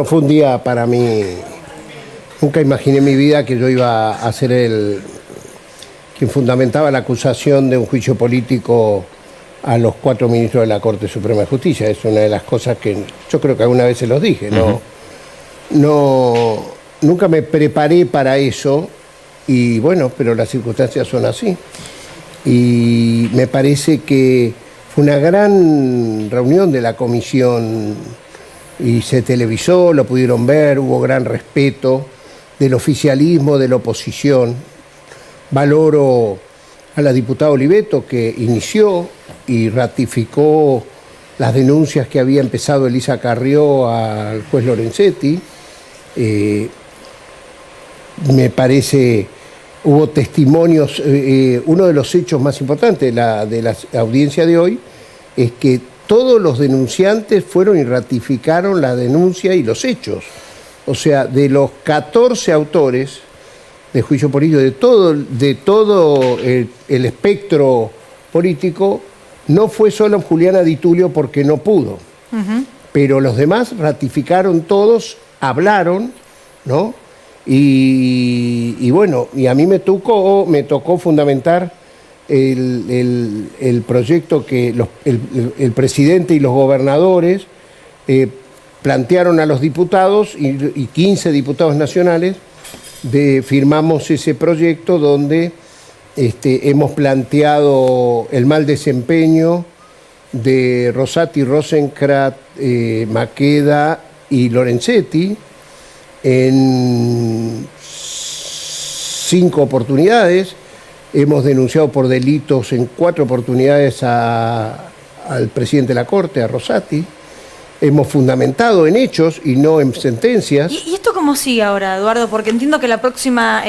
Fue un día para mí, nunca imaginé en mi vida que yo iba a ser quien fundamentaba la acusación de un juicio político a los 4 ministros de la Corte Suprema de Justicia. Es una de las cosas que yo creo que alguna vez se los dije. Nunca me preparé para eso y bueno, pero las circunstancias son así. Y me parece que fue una gran reunión de la comisión y se televisó, lo pudieron ver, hubo gran respeto del oficialismo, de la oposición. Valoro a la diputada Oliveto, que inició y ratificó las denuncias que había empezado Elisa Carrió al juez Lorenzetti. Me parece, hubo testimonios. Uno de los hechos más importantes de la audiencia de hoy es que todos los denunciantes fueron y ratificaron la denuncia y los hechos. O sea, de los 14 autores de juicio político, de todo el espectro político, no fue solo Juliana Di Tulio porque no pudo. Pero los demás ratificaron todos, hablaron, ¿no? Y bueno, y a mí me tocó fundamentar el proyecto que el presidente y los gobernadores plantearon a los diputados y 15 diputados nacionales. Firmamos ese proyecto donde hemos planteado el mal desempeño de Rosati, Rosenkrantz, Maqueda y Lorenzetti en 5 oportunidades. Hemos denunciado por delitos en 4 oportunidades al presidente de la Corte, a Rosati. Hemos fundamentado en hechos y no en sentencias. ¿Y esto cómo sigue ahora, Eduardo? Porque entiendo que la próxima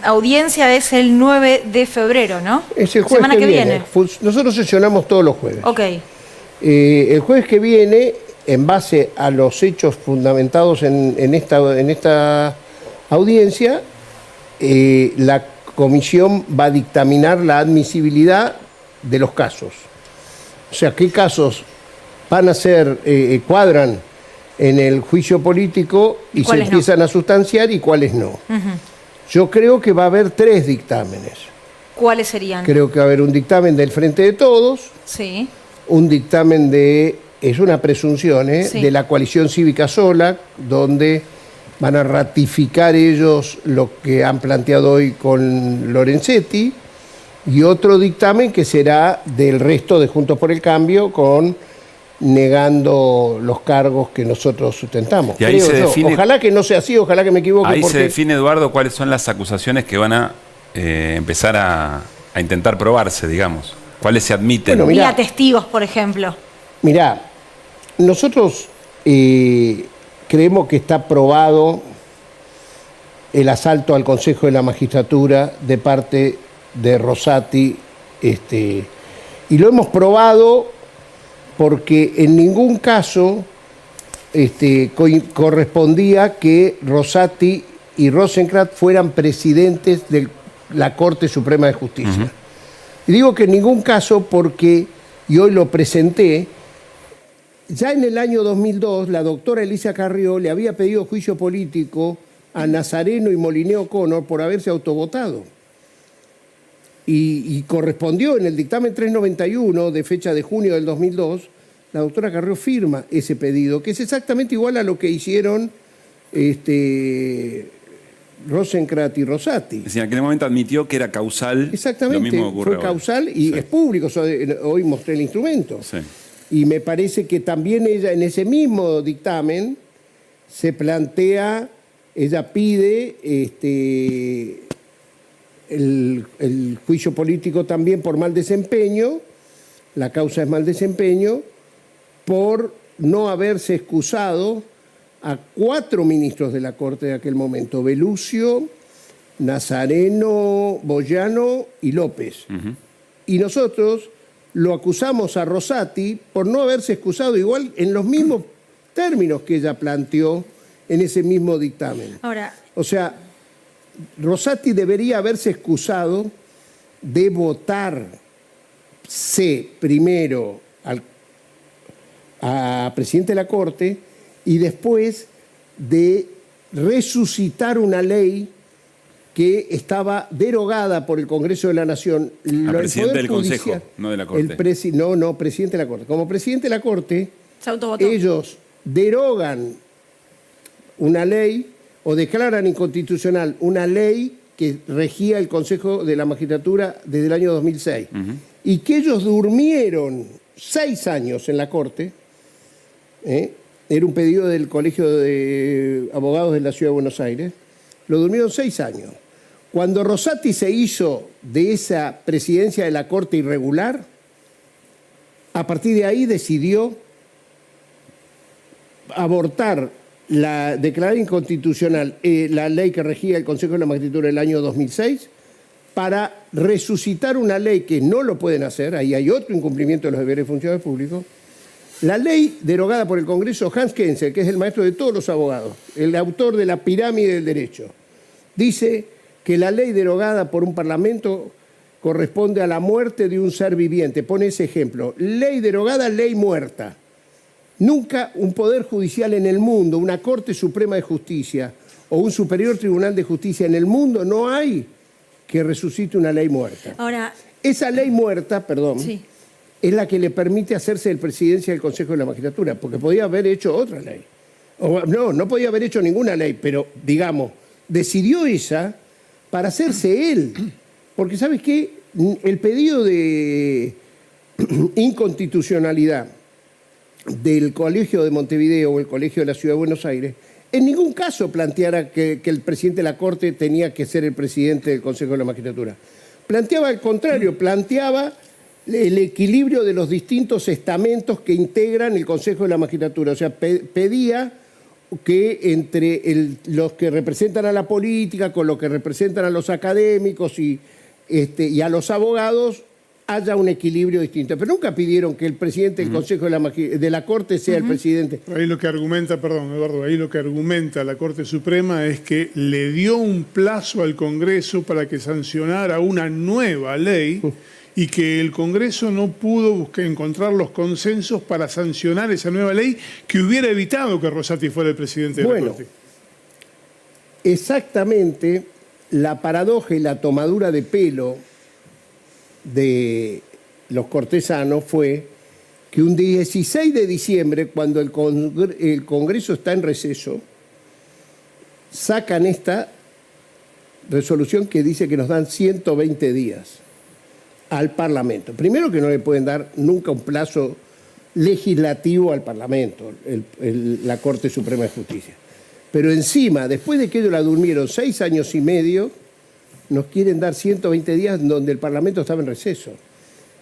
audiencia es el 9 de febrero, ¿no? Es el jueves que viene. Nosotros sesionamos todos los jueves. Ok. El jueves que viene, en base a los hechos fundamentados en esta audiencia, la comisión va a dictaminar la admisibilidad de los casos. O sea, qué casos van a ser, cuadran en el juicio político y se empiezan a sustanciar y cuáles no. Yo creo que va a haber 3 dictámenes. ¿Cuáles serían? Creo que va a haber un dictamen del Frente de Todos, sí, un dictamen es una presunción, sí, de la coalición cívica sola, donde van a ratificar ellos lo que han planteado hoy con Lorenzetti, y otro dictamen que será del resto de Juntos por el Cambio, negando los cargos que nosotros sustentamos. Y ahí se define, ojalá que no sea así, ojalá que me equivoque. Ahí se define, Eduardo, cuáles son las acusaciones que van a empezar a intentar probarse, digamos. ¿Cuáles se admiten? Bueno, mirá, testigos, por ejemplo. Mirá, nosotros creemos que está probado el asalto al Consejo de la Magistratura de parte de Rosati, y lo hemos probado porque en ningún caso correspondía que Rosati y Rosenkrantz fueran presidentes de la Corte Suprema de Justicia. Y digo que en ningún caso porque, y hoy lo presenté, ya en el año 2002 la doctora Elisa Carrió le había pedido juicio político a Nazareno y Molineo O'Connor por haberse autovotado. Y correspondió en el dictamen 391 de fecha de junio del 2002, la doctora Carrió firma ese pedido, que es exactamente igual a lo que hicieron Rosenkrantz y Rosati. Es decir, en aquel momento admitió que era causal. Exactamente, lo mismo fue causal y sí, es público, hoy mostré el instrumento. Sí. Y me parece que también ella, en ese mismo dictamen, se plantea, ella pide el juicio político también por mal desempeño, la causa es mal desempeño, por no haberse excusado a 4 ministros de la Corte de aquel momento: Belluccio, Nazareno, Boyano y López. Y nosotros lo acusamos a Rosati por no haberse excusado, igual en los mismos términos que ella planteó en ese mismo dictamen. Ahora, o sea, Rosati debería haberse excusado de votarse primero a presidente de la Corte y después de resucitar una ley que estaba derogada por el Congreso de la Nación. Al presidente del Consejo, no de la Corte. No, presidente de la Corte. Como presidente de la Corte, Se autovotó. ellos derogan una ley o declaran inconstitucional una ley que regía el Consejo de la Magistratura desde el año 2006. Y que ellos durmieron 6 años en la Corte. Era un pedido del Colegio de Abogados de la Ciudad de Buenos Aires. Lo durmieron 6 años. Cuando Rosati se hizo de esa presidencia de la Corte irregular, a partir de ahí decidió abortar, declarar inconstitucional la ley que regía el Consejo de la Magistratura del año 2006 para resucitar una ley que no lo pueden hacer, ahí hay otro incumplimiento de los deberes de funcionarios públicos. La ley derogada por el Congreso, Hans Kelsen, que es el maestro de todos los abogados, el autor de la pirámide del derecho, dice que la ley derogada por un parlamento corresponde a la muerte de un ser viviente. Pone ese ejemplo. Ley derogada, ley muerta. Nunca un poder judicial en el mundo, una Corte Suprema de Justicia o un Superior Tribunal de Justicia en el mundo no hay que resucite una ley muerta. Ahora, esa ley muerta, perdón, sí. es la que le permite hacerse el presidencia del Consejo de la Magistratura, porque podía haber hecho otra ley. No podía haber hecho ninguna ley, pero, digamos, decidió esa para hacerse él. Porque, ¿sabes qué? El pedido de inconstitucionalidad del Colegio de Montevideo o el Colegio de la Ciudad de Buenos Aires en ningún caso planteara que el presidente de la Corte tenía que ser el presidente del Consejo de la Magistratura. Planteaba al contrario, planteaba el equilibrio de los distintos estamentos que integran el Consejo de la Magistratura. O sea, pedía que entre los que representan a la política, con los que representan a los académicos y a los abogados, haya un equilibrio distinto. Pero nunca pidieron que el presidente del Consejo de la Corte sea el presidente. Ahí lo que argumenta, perdón, Eduardo, ahí lo que argumenta la Corte Suprema es que le dio un plazo al Congreso para que sancionara una nueva ley y que el Congreso no pudo encontrar los consensos para sancionar esa nueva ley que hubiera evitado que Rosati fuera el presidente de la Corte. Exactamente la paradoja y la tomadura de pelo de los cortesanos fue que un 16 de diciembre, cuando el Congreso está en receso, sacan esta resolución que dice que nos dan 120 días al Parlamento. Primero, que no le pueden dar nunca un plazo legislativo al Parlamento, la Corte Suprema de Justicia. Pero encima, después de que ellos la durmieron 6 años y medio, nos quieren dar 120 días donde el Parlamento estaba en receso.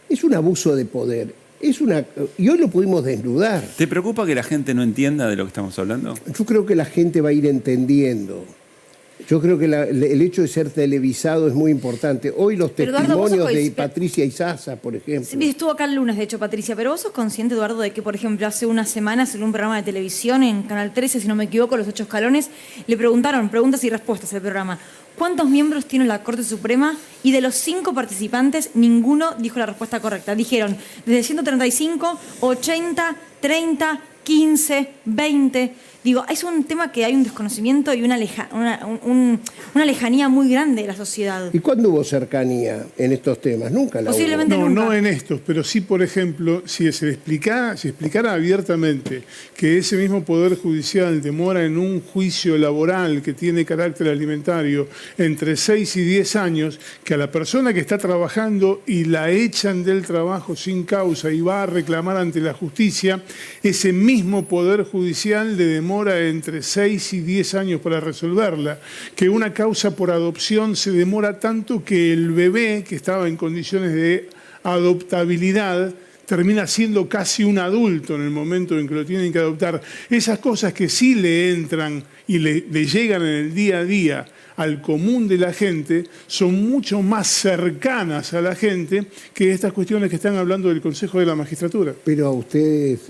Es un abuso de poder. Y hoy lo pudimos desnudar. ¿Te preocupa que la gente no entienda de lo que estamos hablando? Yo creo que la gente va a ir entendiendo. Yo creo que el hecho de ser televisado es muy importante. Hoy los testimonios de Patricia Izaza, por ejemplo. Sí, estuvo acá el lunes, de hecho, Patricia, pero vos sos consciente, Eduardo, de que, por ejemplo, hace unas semanas en un programa de televisión, en Canal 13, si no me equivoco, Los 8 Escalones, le preguntaron, preguntas y respuestas al programa, ¿cuántos miembros tiene la Corte Suprema? Y de los 5 participantes, ninguno dijo la respuesta correcta. Dijeron, desde 135, 80, 30, 15, 20... Digo, es un tema que hay un desconocimiento y una lejanía muy grande de la sociedad. ¿Y cuándo hubo cercanía en estos temas? Nunca la Posiblemente hubo. nunca. No en estos, pero sí, por ejemplo, si explicara abiertamente que ese mismo Poder Judicial demora en un juicio laboral que tiene carácter alimentario entre 6 y 10 años, que a la persona que está trabajando y la echan del trabajo sin causa y va a reclamar ante la justicia, ese mismo Poder Judicial le demora entre 6 y 10 años para resolverla, que una causa por adopción se demora tanto que el bebé que estaba en condiciones de adoptabilidad termina siendo casi un adulto en el momento en que lo tienen que adoptar. Esas cosas que sí le entran y le llegan en el día a día al común de la gente son mucho más cercanas a la gente que estas cuestiones que están hablando del Consejo de la Magistratura. Pero a ustedes...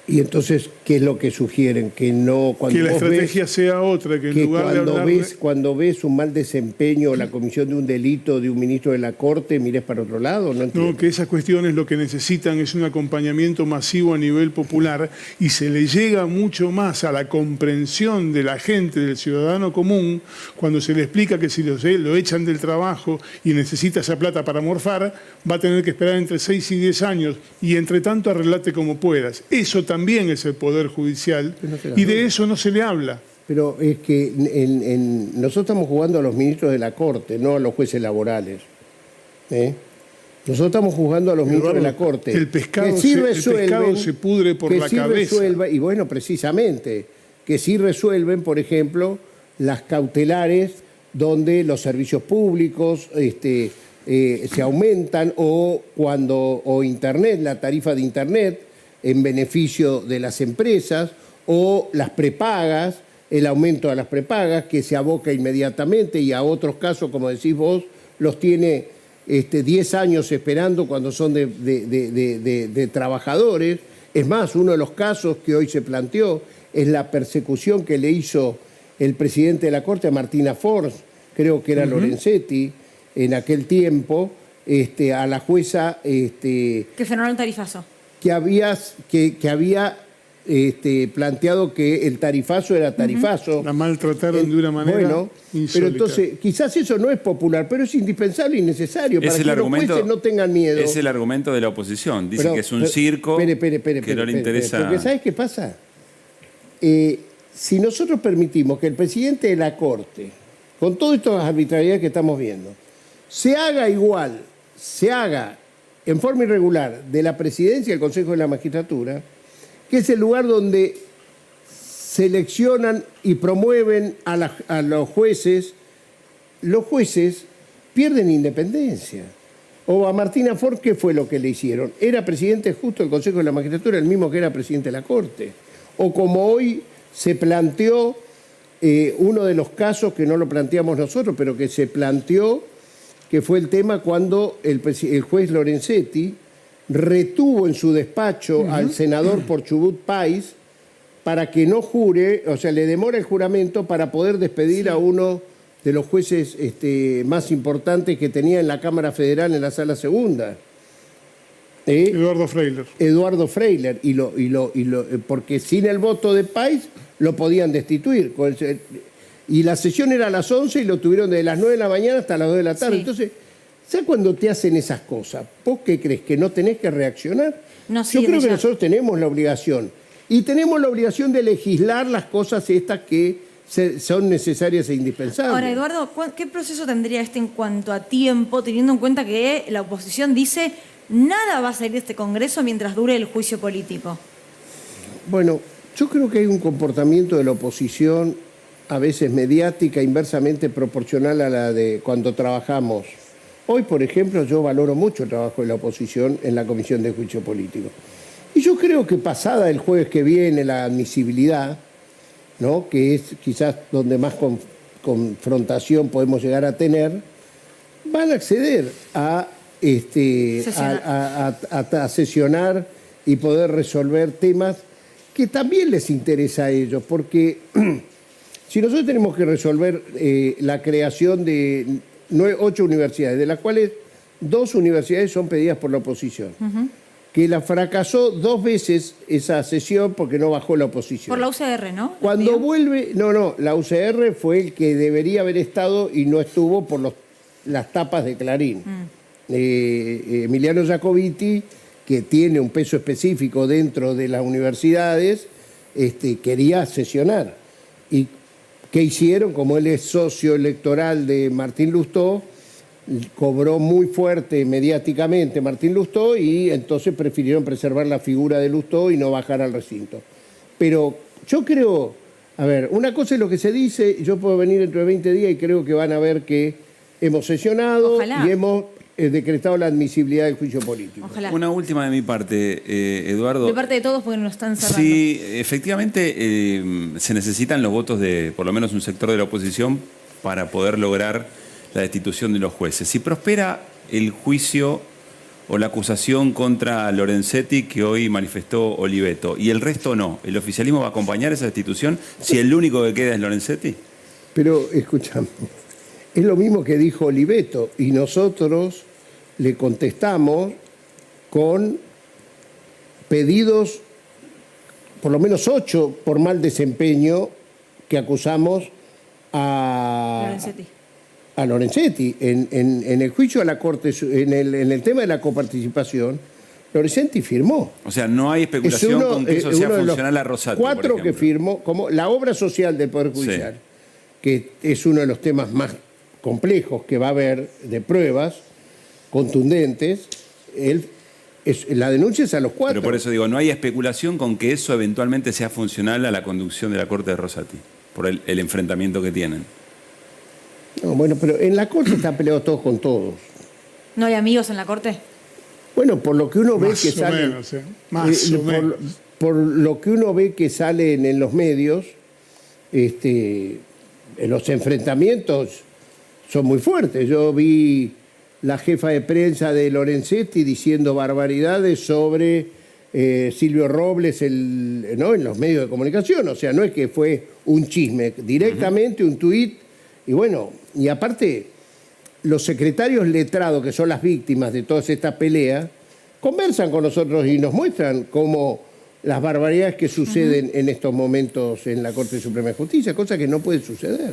Y entonces, ¿qué es lo que sugieren? Que no, cuando Que la vos estrategia sea otra, que en que lugar de hablar de... cuando ves un mal desempeño o la comisión de un delito de un ministro de la Corte, mires para otro lado, no entiendo. No, que esas cuestiones lo que necesitan es un acompañamiento masivo a nivel popular y se le llega mucho más a la comprensión de la gente, del ciudadano común, cuando se le explica que si lo echan del trabajo y necesita esa plata para morfar, va a tener que esperar entre 6 y 10 años y entre tanto arreglate como puedas. Eso también es el Poder Judicial y de eso no se le habla. Pero es que nosotros estamos jugando a los ministros de la Corte, no a los jueces laborales. Nosotros estamos jugando a los ministros de la Corte. El pescado, que sí el pescado se pudre por que la sí cabeza. Y bueno, precisamente, que sí resuelven, por ejemplo, las cautelares donde los servicios públicos se aumentan o Internet, la tarifa de Internet en beneficio de las empresas, o las prepagas, el aumento de las prepagas que se aboca inmediatamente, y a otros casos, como decís vos, los tiene 10 años esperando cuando son de trabajadores. Es más, uno de los casos que hoy se planteó es la persecución que le hizo el presidente de la Corte a Martina Fors, creo que era Lorenzetti, en aquel tiempo, a la jueza... Que frenó el tarifazo. que había planteado que el tarifazo era tarifazo. La maltrataron de una manera insólita. Pero entonces, quizás eso no es popular, pero es indispensable y necesario para que los jueces no tengan miedo. Es el argumento de la oposición. Dice que es un circo que no le interesa. Porque ¿sabes qué pasa? Si nosotros permitimos que el presidente de la Corte, con todas estas arbitrariedades que estamos viendo, se haga en forma irregular de la presidencia del Consejo de la Magistratura, que es el lugar donde seleccionan y promueven a los jueces pierden independencia. O a Martina Fort, ¿qué fue lo que le hicieron? Era presidente justo del Consejo de la Magistratura, el mismo que era presidente de la Corte. O como hoy se planteó uno de los casos que no lo planteamos nosotros, pero que se planteó, que fue el tema cuando el juez Lorenzetti retuvo en su despacho al senador por Chubut Pais para que no jure, o sea, le demora el juramento para poder despedir a uno de los jueces más importantes que tenía en la Cámara Federal en la Sala Segunda. Eduardo Freiler. Eduardo Freiler, porque sin el voto de Pais lo podían destituir. Y la sesión era a las 11 y lo tuvieron desde las 9 de la mañana hasta las 2 de la tarde. Sí. Entonces, ¿sabes cuando te hacen esas cosas? ¿Vos qué crees? ¿Que no tenés que reaccionar? No, sí, yo creo que ya. nosotros tenemos la obligación. Y tenemos la obligación de legislar las cosas estas que son necesarias e indispensables. Ahora, Eduardo, ¿qué proceso tendría en cuanto a tiempo, teniendo en cuenta que la oposición dice nada va a salir de este Congreso mientras dure el juicio político? Bueno, yo creo que hay un comportamiento de la oposición a veces mediática, inversamente proporcional a la de cuando trabajamos. Hoy, por ejemplo, yo valoro mucho el trabajo de la oposición en la Comisión de Juicio Político. Y yo creo que pasada el jueves que viene la admisibilidad, ¿no?, que es quizás donde más confrontación podemos llegar a tener, van a acceder a sesionar y poder resolver temas que también les interesa a ellos, porque si nosotros tenemos que resolver la creación de 8 universidades, de las cuales 2 universidades son pedidas por la oposición, que la fracasó 2 veces esa sesión porque no bajó la oposición. Por la UCR, ¿no? Cuando vuelve, la UCR fue el que debería haber estado y no estuvo por las tapas de Clarín. Emiliano Jacobiti, que tiene un peso específico dentro de las universidades, quería sesionar. ¿Y qué hicieron? Como él es socio electoral de Martín Lustó, cobró muy fuerte mediáticamente Martín Lustó y entonces prefirieron preservar la figura de Lustó y no bajar al recinto. Pero yo creo, a ver, una cosa es lo que se dice, yo puedo venir dentro de 20 días y creo que van a ver que hemos sesionado. Ojalá. Y hemos decretado la admisibilidad del juicio político. Ojalá. Una última de mi parte, Eduardo. De parte de todos, porque nos están cerrando. Sí, efectivamente se necesitan los votos de por lo menos un sector de la oposición para poder lograr la destitución de los jueces. Si prospera el juicio o la acusación contra Lorenzetti que hoy manifestó Oliveto, y el resto no? ¿El oficialismo va a acompañar esa destitución si el único que queda es Lorenzetti? Pero, escuchame, es lo mismo que dijo Oliveto, y nosotros le contestamos con pedidos, por lo menos 8, por mal desempeño que acusamos a Lorenzetti. En el juicio a la Corte, en el tema de la coparticipación, Lorenzetti firmó. O sea, no hay especulación con que eso sea funcional a Rosati. 4 que firmó, como la obra social del Poder Judicial, sí, que es uno de los temas más complejos que va a haber de pruebas contundentes, la denuncia es a los 4. Pero por eso digo, no hay especulación con que eso eventualmente sea funcional a la conducción de la Corte de Rosati, por el enfrentamiento que tienen. No, bueno, pero en la Corte están peleados todos con todos. ¿No hay amigos en la Corte? Bueno, por lo que uno ve que sale, por lo que uno ve que salen en los medios, los enfrentamientos son muy fuertes. Yo vi la jefa de prensa de Lorenzetti diciendo barbaridades sobre Silvio Robles ¿no? en los medios de comunicación. O sea, no es que fue un chisme, directamente un tuit. Y bueno, y aparte, los secretarios letrados, que son las víctimas de todas estas peleas, conversan con nosotros y nos muestran cómo las barbaridades que suceden en estos momentos en la Corte Suprema de Justicia, cosa que no puede suceder.